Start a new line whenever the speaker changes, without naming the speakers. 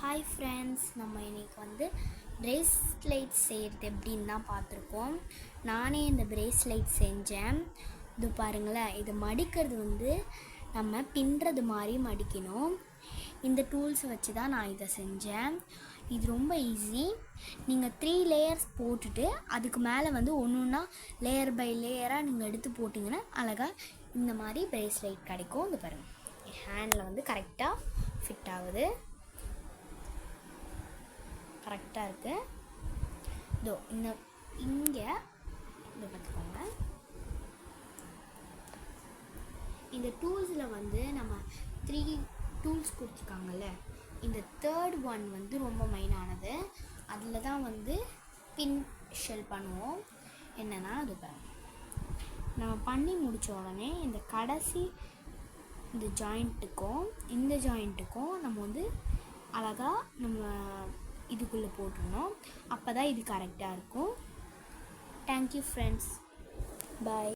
Hi friends, நம்ம இன்றைக்கி வந்து பிரேஸ்லைட் செய்கிறது எப்படின்னு தான் பார்த்துருக்கோம். நானே இந்த பிரேஸ்லைட் செஞ்சேன். இது பாருங்களேன், இது மடிக்கிறது வந்து நம்ம பின்னுறது மாதிரி மடிக்கணும். இந்த டூல்ஸை வச்சு தான் நான் இதை செஞ்சேன். இது ரொம்ப ஈஸி. நீங்கள் 3 லேயர்ஸ் போட்டுட்டு அதுக்கு மேலே வந்து ஒன்று ஒன்றா லேயர் பை லேயராக நீங்கள் எடுத்து போட்டிங்கன்னா அழகாக இந்த மாதிரி பிரேஸ்லைட் கிடைக்கும். இது பாருங்கள், ஹேண்டில் வந்து கரெக்டாக ஃபிட் ஆகுது, கரெக்டாக இருக்குது. இதோ இங்கே இதை பார்த்துக்கோங்க. இந்த டூல்ஸில் வந்து நம்ம 3 டூல்ஸ் கொடுத்துருக்காங்கல்ல, இந்த 3rd ஒன் வந்து ரொம்ப மெயினானது. அதில் தான் வந்து பின் ஷெல் பண்ணுவோம். என்னென்னா அது நம்ம பண்ணி முடித்த உடனே இந்த கடைசி இந்த ஜாயிண்ட்டுக்கும் இந்த ஜாயிண்ட்டுக்கும் நம்ம வந்து அழகாக நம்ம இதுக்குள்ளே போட்டுருணும். அப்போ தான் இது கரெக்டாக இருக்கும். தேங்க்யூ ஃப்ரெண்ட்ஸ், பாய்.